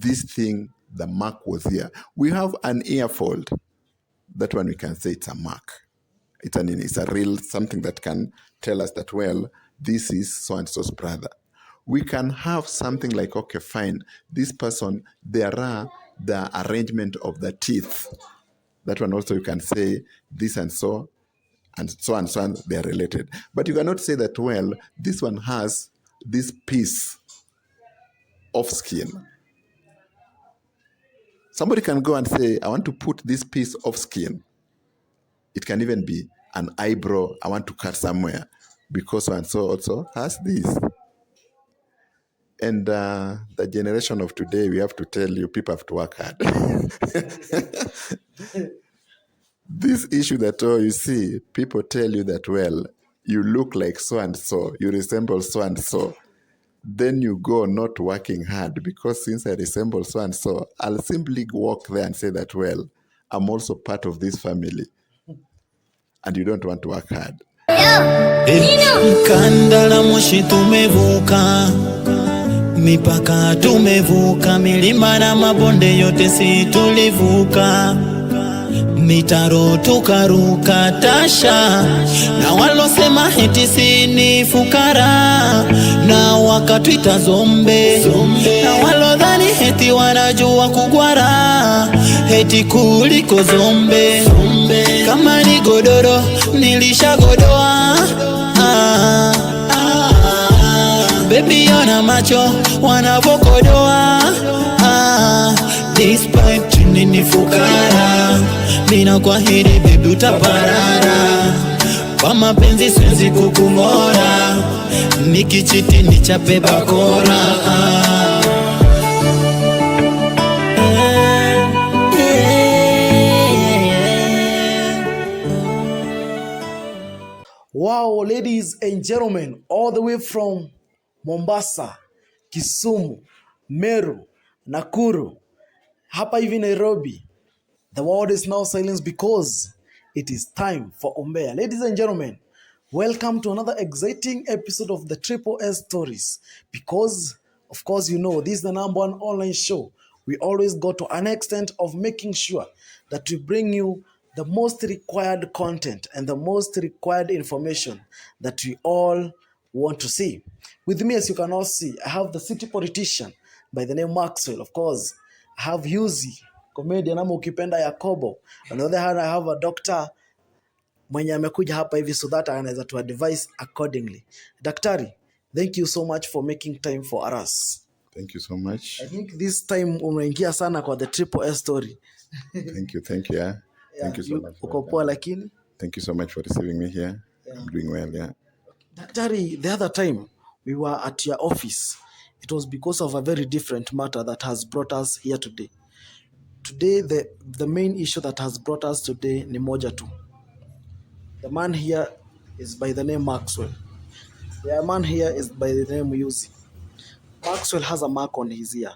this thing, the mark was here. We have an ear fold. That one we can say it's a mark. It's a real something that can tell us that, well, this is so-and-so's brother. We can have something like, okay, fine, this person, there are the arrangement of the teeth. That one also you can say this and so, and they are related. But you cannot say that, well, this one has this piece of skin. Somebody can go and say, I want to put this piece of skin. It can even be an eyebrow I want to cut somewhere because so-and-so also has this. And the generation of today, we have to tell you, people have to work hard. This issue that, you see, people tell you that, well, you look like so-and-so, you resemble so-and-so. Then you go not working hard because since I resemble so-and-so, I'll simply walk there and say that, well, I'm also part of this family. And you don't want to work hard. Mkandala moshi tumevuka, mipaka tumevuka, milima na mabonde yote si tulivuka, mitaro tukaruka tasha, na walosema heti si ni fukara, na wakatwita zombe, na walodhani heti wanajua kugwara, heti kuliko zombe, kama ni godoro nilishagodoa, baby ona macho wanavokodoa, despite nini fukara, mina kwa hili baby utaparara, kwa mapenzi siwezi kukungora, nikichiti nichape bakora. Wow, ladies and gentlemen, all the way from Mombasa, Kisumu, Meru, Nakuru, hapa hivi Nairobi, the world is now silent because it is time for Umbea. Ladies and gentlemen, welcome to another exciting episode of the Triple S Stories. Because, of course, you know, this is the #1 online show. We always go to an extent of making sure that we bring you the most required content and the most required information that we all want to see. With me, as you can all see, I have the city politician by the name Maxwel. Of course, I have Yuzzy, comedian ama ukipenda Yakobo. On the other hand, I have a doctor mwenye amekuja hapa hivi so that anaweza to advise accordingly. Daktari, thank you so much for making time for us. Thank you so much. I think this time umeingia sana kwa the Triple S story. Thank you. Yeah. Thank you so much. Uko poa lakini? Thank you so much for receiving me here. Yeah. I'm doing well, yeah. Daktari, the other time we were at your office, it was because of a very different matter that has brought us here today. Today, the main issue that has brought us today ni moja tu. The man here is by the name Maxwel. The man here is by the name Yuzzy. Maxwel has a mark on his ear.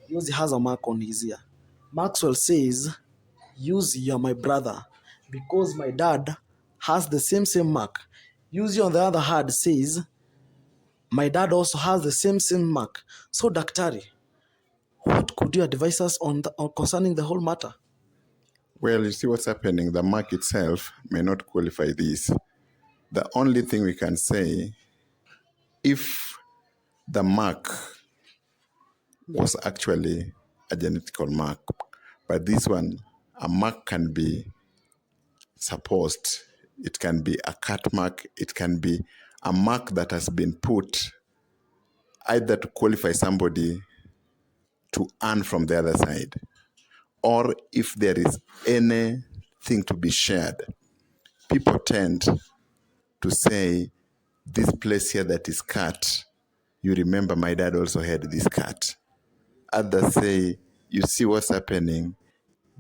Yuzzy has a mark on his ear. Maxwel says, Yuzzy, you're my brother because my dad has the same mark. Yuzzy, on the other hand, says, my dad also has the same mark. So, Daktari, what could you advise us on concerning the whole matter? Well, you see what's happening. The mark itself may not qualify this. The only thing we can say, if the mark was actually a genetical mark, but this one, a mark can be supposed. It can be a cut mark. It can be a mark that has been put either to qualify somebody to earn from the other side, or if there is anything to be shared. People tend to say, this place here that is cut, you remember my dad also had this cut. Others say, you see what's happening?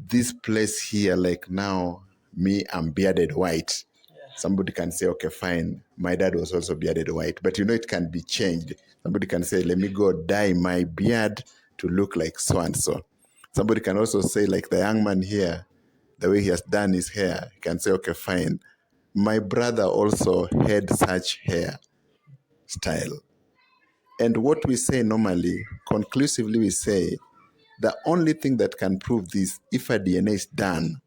This place here, like now, me, I'm bearded white. Yeah. Somebody can say, okay, fine, my dad was also bearded white. But you know, it can be changed. Somebody can say, let me go dye my beard to look like so-and-so. Somebody can also say, like the young man here, the way he has done his hair, he can say, okay, fine, my brother also had such hair style. And what we say normally, conclusively we say, The only thing that can prove this, if a DNA is done,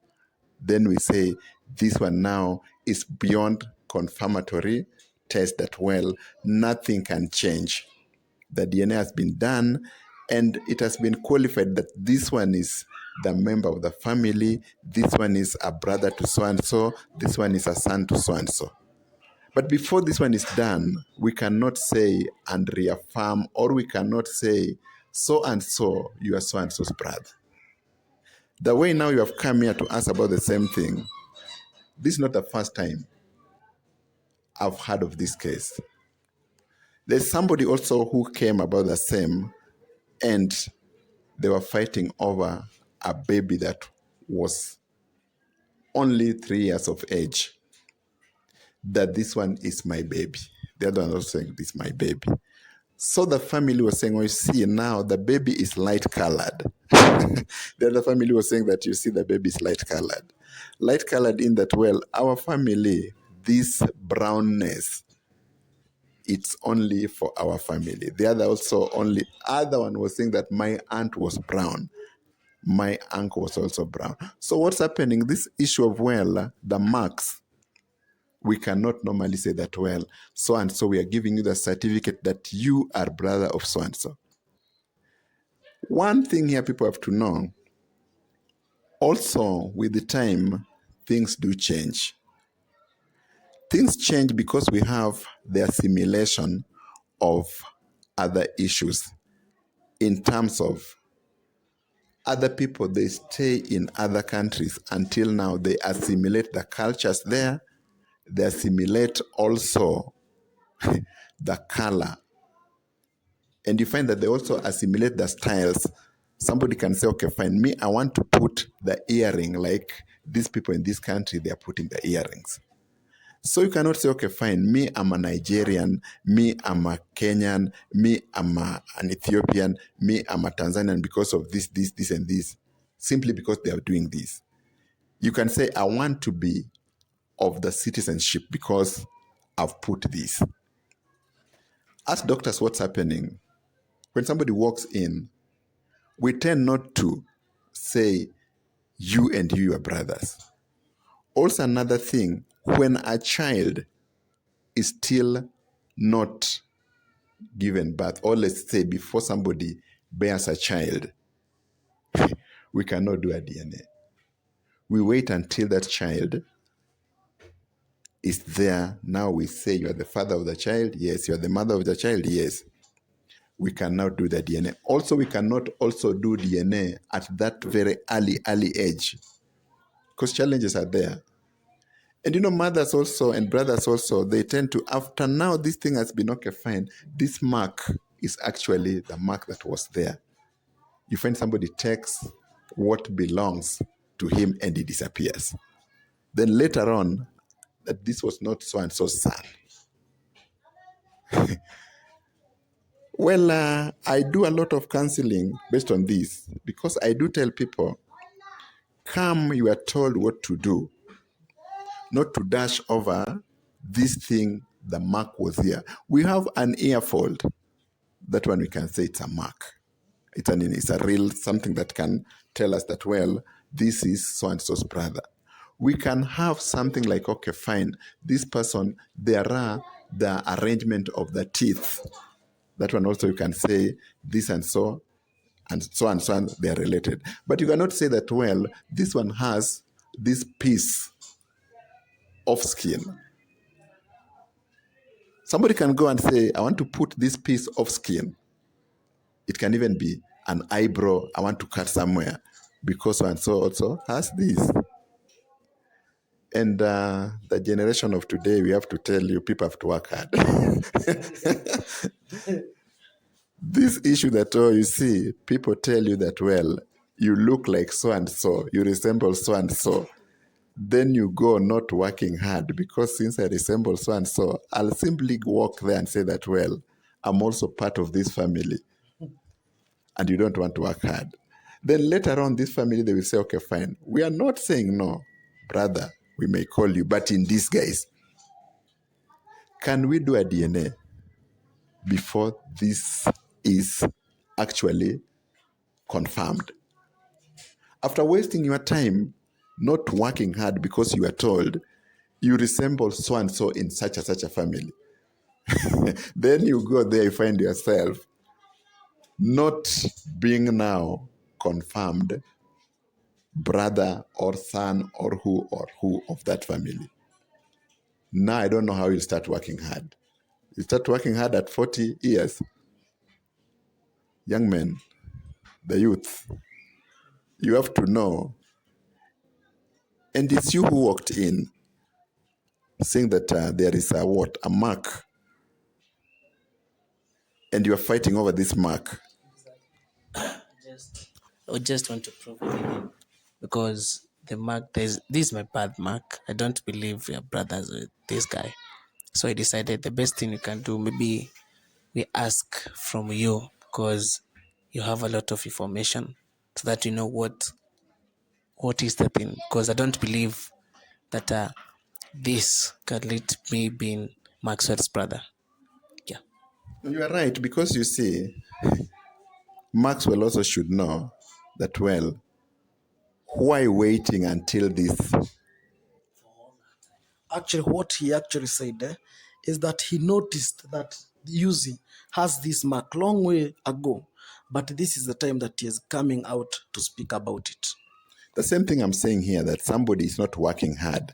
then we say this one now is beyond confirmatory test that, well, nothing can change. The DNA has been done and it has been qualified that this one is the member of the family, this one is a brother to so-and-so, this one is a son to so-and-so. But before this one is done, we cannot say and reaffirm, or we cannot say so-and-so, you are so-and-so's brother. The way now you have come here to ask about the same thing, this is not the first time I've heard of this case. There's somebody also who came about the same, and they were fighting over a baby that was only 3 years of age. That this one is my baby. The other one was saying, this is my baby. So the family was saying, oh, you see, now the baby is light colored. The other family was saying that, you see, the baby is light colored. Light colored in that, well, our family, this brownness, it's only for our family. The other one was saying that my aunt was brown. My uncle was also brown. So what's happening? This issue of, well, the marks, we cannot normally say that, well, so-and-so, we are giving you the certificate that you are brother of so-and-so. One thing here people have to know, also with the time, things do change. Things change because we have the assimilation of other issues in terms of other people, they stay in other countries until now. They assimilate the cultures there. They assimilate also the color. And you find that they also assimilate the styles. Somebody can say, okay, fine, me, I want to put the earring like these people in this country, they are putting the earrings. So you cannot say, okay, fine, me, I'm a Nigerian, me, I'm a Kenyan, me, I'm an Ethiopian, me, I'm a Tanzanian because of this, and this, simply because they are doing this. You can say, I want to be of the citizenship because I've put this. Ask doctors what's happening. When somebody walks in, we tend not to say, you and you are brothers. Also, another thing, when a child is still not given birth, or let's say before somebody bears a child, we cannot do a DNA. We wait until that child is there. Now we say, you are the father of the child. Yes. You are the mother of the child. Yes. We cannot do the DNA. Also, we cannot also do DNA at that very early age, because challenges are there. And mothers also and brothers also, they tend to, after now this thing has been okay, fine, this mark is actually the mark that was there. You find somebody takes what belongs to him and he disappears. Then later on, that this was not so-and-so's son. Well, I do a lot of counseling based on this, because I do tell people, come, you are told what to do, not to dash over this thing, the mark was here. We have an earfold. That one we can say it's a mark. It's a real something that can tell us that, well, this is so-and-so's brother. We can have something like, okay, fine, this person, there are the arrangement of the teeth. That one also you can say this and so, and they are related. But you cannot say that, well, this one has this piece of skin. Somebody can go and say, I want to put this piece of skin. It can even be an eyebrow I want to cut somewhere, because so and so also has this. And the generation of today, we have to tell you, people have to work hard. This issue that, you see, people tell you that, well, you look like so-and-so, you resemble so-and-so. Then you go not working hard, because since I resemble so-and-so, I'll simply walk there and say that, well, I'm also part of this family. And you don't want to work hard. Then later on, this family, they will say, okay, fine. We are not saying no, brother, we may call you, but in disguise. Can we do a DNA before this is actually confirmed. After wasting your time not working hard because you are told you resemble so and so in such and such a family, then you go there, you find yourself not being now confirmed brother or son or who of that family. Now I don't know how you start working hard. You start working hard at 40 years. Young men, the youth, you have to know, and it's you who walked in saying that there is a mark, and you are fighting over this mark. I just want to prove it because the mark, this is my birthmark. I don't believe we are brothers with this guy. So I decided the best thing we can do, maybe we ask from you because you have a lot of information so that you know what is the thing. Because I don't believe that this can lead to me being Maxwell's brother. Yeah. You are right, because you see, Maxwell also should know that, well, why waiting until this? Actually, what he actually said is that he noticed that Yuzzy has this mark long way ago, but this is the time that he is coming out to speak about it. The same thing I'm saying here, that somebody is not working hard,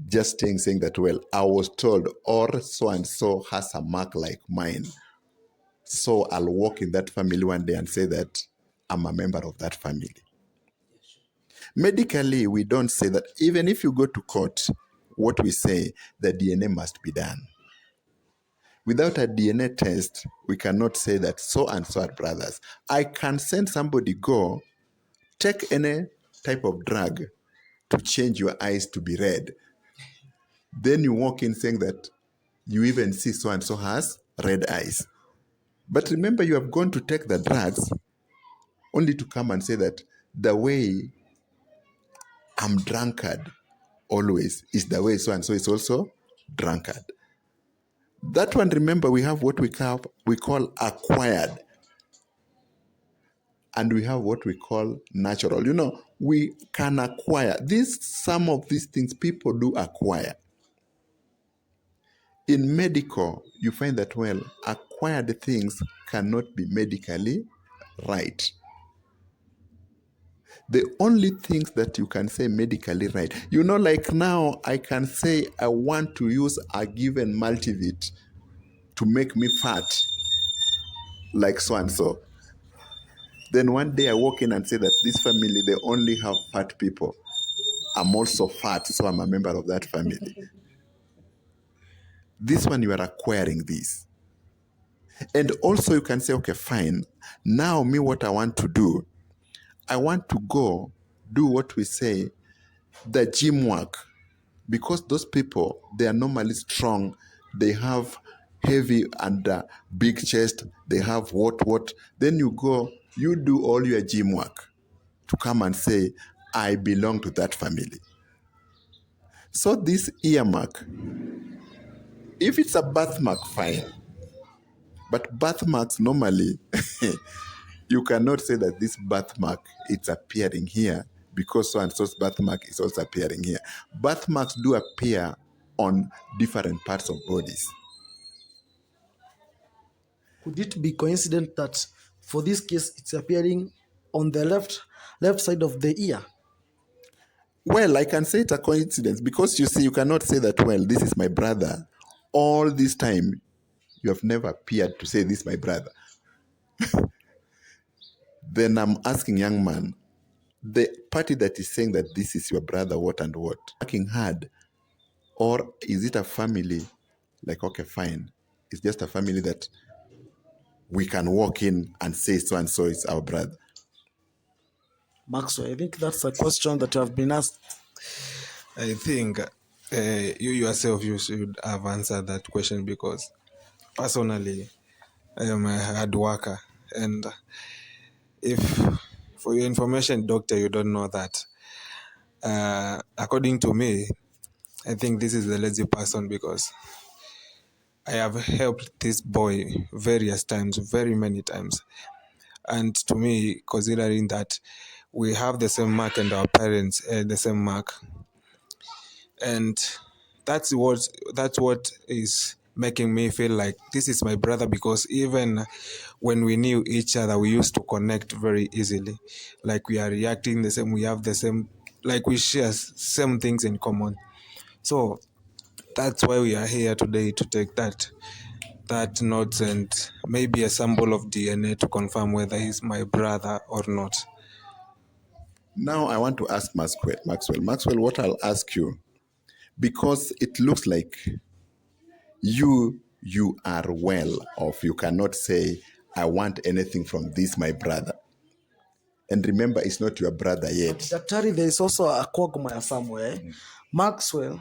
just saying that, well, I was told, or so and so has a mark like mine, so I'll walk in that family one day and say that I'm a member of that family. Medically, we don't say that. Even if you go to court, what we say, the DNA must be done. Without a DNA test, we cannot say that so and so are brothers. I can send somebody go, take any type of drug to change your eyes to be red. Then you walk in saying that you even see so and so has red eyes. But remember, you have gone to take the drugs only to come and say that the way I'm drunkard always is the way so and so is also drunkard. That one, remember, we have what we call acquired, and we have what we call natural. You know, we can acquire. Some of these things people do acquire. In medical, you find that, well, acquired things cannot be medically right. The only things that you can say medically right, you know, like now I can say I want to use a given multivit to make me fat, like so and so. Then one day I walk in and say that this family, they only have fat people. I'm also fat, so I'm a member of that family. This one, you are acquiring this. And also you can say, okay, fine. Now me, what I want to do, I want to go do what we say, the gym work. Because those people, they are normally strong. They have heavy and big chest. They have what. Then you go, you do all your gym work to come and say, I belong to that family. So this earmark, if it's a birthmark, fine. But birthmarks normally, you cannot say that this birthmark, it's appearing here because so-and-so's birthmark is also appearing here. Birthmarks do appear on different parts of bodies. Could it be coincident that for this case it's appearing on the left side of the ear? Well, I can say it's a coincidence because you see, you cannot say that, well, this is my brother. All this time, you have never appeared to say this is my brother. Then I'm asking, young man, the party that is saying that this is your brother, what and what, working hard, or is it a family like, okay, fine, it's just a family that we can walk in and say so and so is our brother? Maxwell, I think that's a question that you have been asked. I think you yourself, you should have answered that question because personally, I am a hard worker. And if, for your information, doctor, you don't know that, according to me, I think this is the lazy person because I have helped this boy various times, very many times. And to me, considering that we have the same mark and our parents the same mark, and that's what is making me feel like this is my brother, because even when we knew each other, we used to connect very easily. Like we are reacting the same, we have the same, like we share same things in common. So that's why we are here today, to take that notes and maybe a sample of DNA to confirm whether he's my brother or not. Now I want to ask Maxwell, what I'll ask you, because it looks like you are well off. You cannot say, I want anything from this, my brother. And remember, it's not your brother yet. Daktari, there is also a quagmire somewhere. Maxwell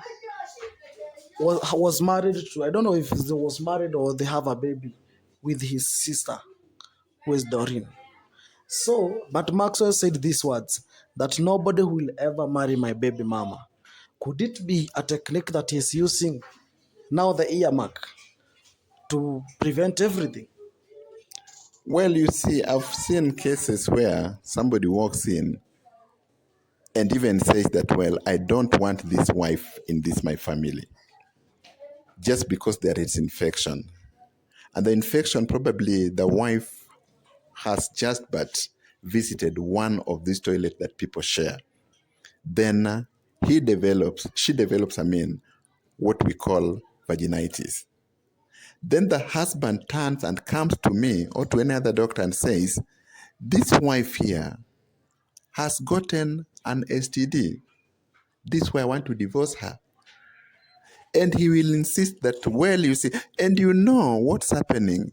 was married to, I don't know if he was married or they have a baby with his sister, who is Doreen. So, but Maxwell said these words, that nobody will ever marry my baby mama. Could it be a technique that he's using now, the earmark, to prevent everything? Well, you see, I've seen cases where somebody walks in and even says that, well, I don't want this wife in this my family, just because there is infection. And the infection, probably the wife has just but visited one of these toilets that people share. Then she develops, what we call vaginitis. Then the husband turns and comes to me or to any other doctor and says, this wife here has gotten an STD. This is why I want to divorce her. And he will insist that, well, you see, and you know what's happening.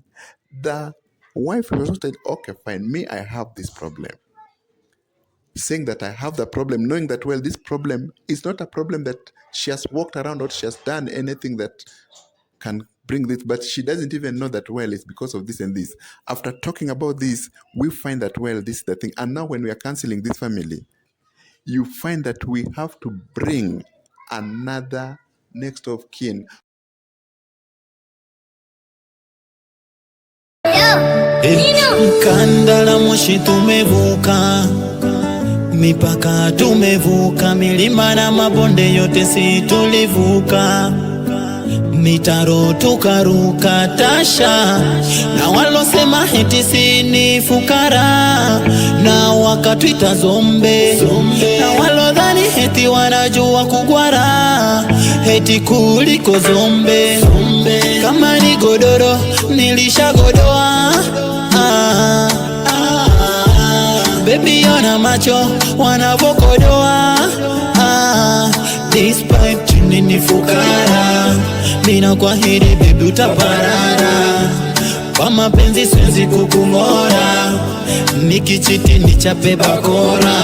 The wife will also say, okay, fine, me, I have this problem. Saying that I have the problem, knowing that, well, this problem is not a problem that she has walked around or she has done anything that can bring this, but she doesn't even know that, well, it's because of this and this. After talking about this, we find that, well, this is the thing. And now when we are counseling this family, you find that we have to bring another next of kin. Kanda la Moshi tumevuka, mipaka tumevuka, milima na mabonde yote si tulivuka, mitaro tukaruka tasha, na walosema heti si ni fukara, na wakatuita zombe, na walodhani heti wanajua kugwara, heti kuliko zombe, kama ni godoro nilishagodoa. Baby ona macho wanavokodoa. Despite chini ni fukara, mina kwa hili baby utaparara, kwa mapenzi siwezi kukungora, nikichiti nichape bakora.